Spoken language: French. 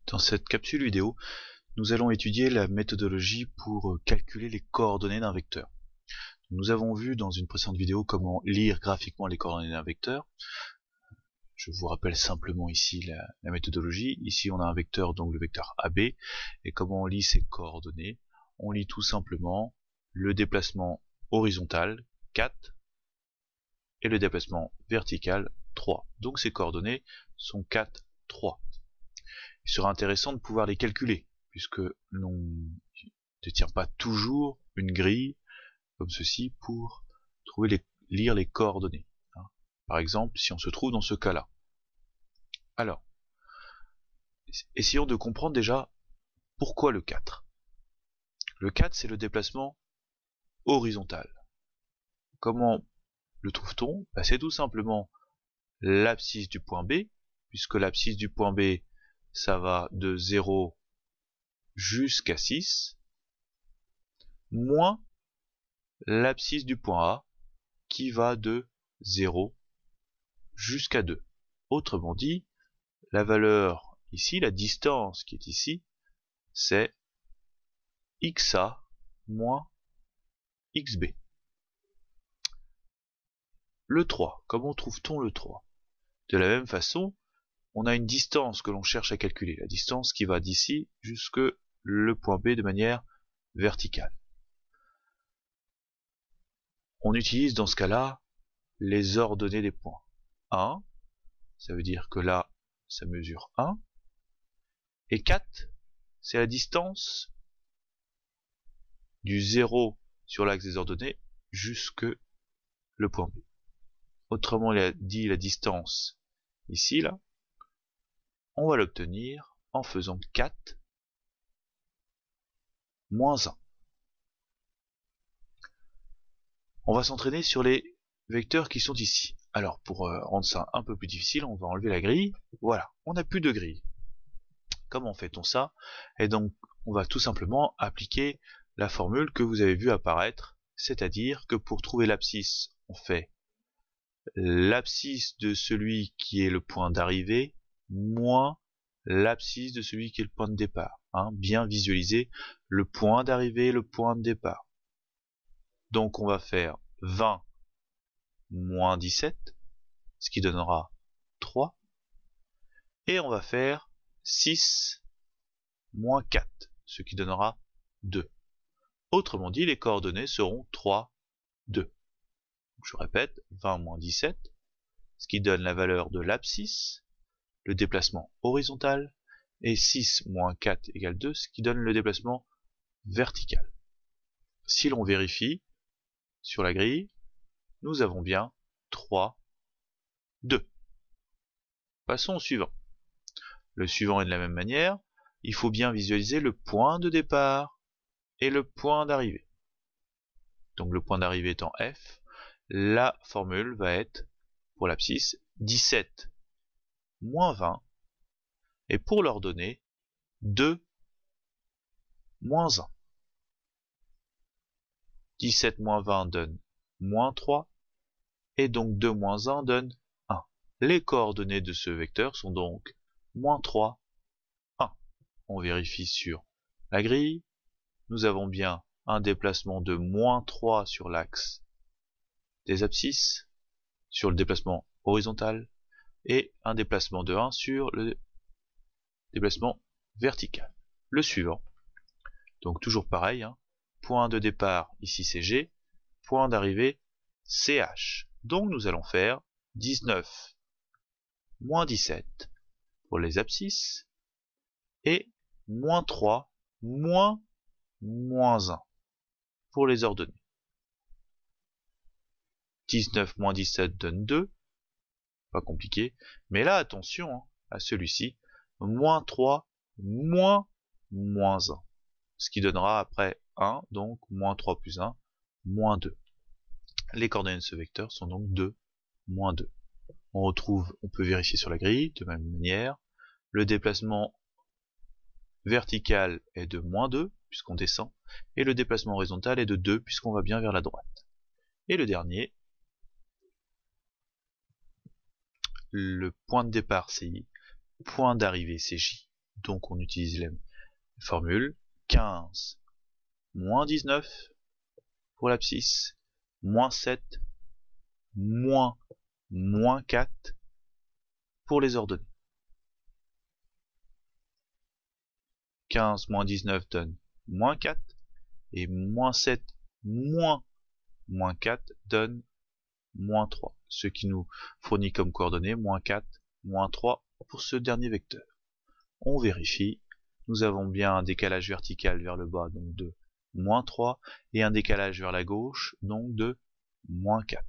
Dans cette capsule vidéo, nous allons étudier la méthodologie pour calculer les coordonnées d'un vecteur. Nous avons vu dans une précédente vidéo comment lire graphiquement les coordonnées d'un vecteur. Je vous rappelle simplement ici la méthodologie. Ici on a un vecteur, donc le vecteur AB, et comment on lit ces coordonnées? On lit tout simplement le déplacement horizontal 4 et le déplacement vertical 3. Donc ces coordonnées sont 4, 3. Il sera intéressant de pouvoir les calculer, puisque l'on ne détient pas toujours une grille comme ceci pour lire les coordonnées. Par exemple, si on se trouve dans ce cas-là. Alors, essayons de comprendre déjà pourquoi le 4. Le 4, c'est le déplacement horizontal. Comment le trouve-t-on? C'est tout simplement l'abscisse du point B, puisque l'abscisse du point B, ça va de 0 jusqu'à 6, moins l'abscisse du point A, qui va de 0 jusqu'à 2. Autrement dit, la valeur ici, la distance qui est ici, c'est XA moins XB. Le 3, comment trouve-t-on le 3? De la même façon, on a une distance que l'on cherche à calculer, la distance qui va d'ici jusque le point B de manière verticale. On utilise dans ce cas-là les ordonnées des points. 1, ça veut dire que là, ça mesure 1. Et 4, c'est la distance du 0 sur l'axe des ordonnées jusque le point B. Autrement dit, la distance ici, là, on va l'obtenir en faisant 4 moins 1. On va s'entraîner sur les vecteurs qui sont ici. Alors, pour rendre ça un peu plus difficile, on va enlever la grille. Voilà, on n'a plus de grille. Comment fait-on ça? Et donc, on va tout simplement appliquer la formule que vous avez vue apparaître, c'est-à-dire que pour trouver l'abscisse, on fait l'abscisse de celui qui est le point d'arrivée moins l'abscisse de celui qui est le point de départ. Bien visualiser le point d'arrivée et le point de départ. Donc on va faire 20 moins 17, ce qui donnera 3. Et on va faire 6 moins 4, ce qui donnera 2. Autrement dit, les coordonnées seront 3, 2. Je répète, 20 moins 17, ce qui donne la valeur de l'abscisse, le déplacement horizontal, et 6 moins 4 égale 2, ce qui donne le déplacement vertical. Si l'on vérifie sur la grille, nous avons bien 3, 2. Passons au suivant. Le suivant est de la même manière, il faut bien visualiser le point de départ et le point d'arrivée. Donc le point d'arrivée étant F, la formule va être, pour l'abscisse, 17 moins 20, et pour l'ordonnée, 2 moins 1. 17 moins 20 donne moins 3, et donc 2 moins 1 donne 1. Les coordonnées de ce vecteur sont donc moins 3, 1. On vérifie sur la grille, nous avons bien un déplacement de moins 3 sur l'axe des abscisses, sur le déplacement horizontal, et un déplacement de 1 sur le déplacement vertical. Le suivant, donc toujours pareil, point de départ ici c'est G, point d'arrivée c'est H. Donc nous allons faire 19 moins 17 pour les abscisses et moins 3 moins 1 pour les ordonnées. 19 moins 17 donne 2, pas compliqué, mais là attention à celui-ci, moins 3 moins 1, ce qui donnera après 1, donc moins 3 plus 1, moins 2. Les coordonnées de ce vecteur sont donc 2, moins 2. On peut vérifier sur la grille de la même manière. Le déplacement vertical est de moins 2, puisqu'on descend, et le déplacement horizontal est de 2, puisqu'on va bien vers la droite. Et le dernier, le point de départ c'est I, point d'arrivée c'est J. Donc on utilise les formules. 15 moins 19 pour l'abscisse, moins 7 moins 4 pour les ordonnées. 15 moins 19 donne moins 4 et moins 7 moins 4 donne moins 3, ce qui nous fournit comme coordonnées moins 4, moins 3 pour ce dernier vecteur. On vérifie, nous avons bien un décalage vertical vers le bas, donc de moins 3, et un décalage vers la gauche, donc de moins 4.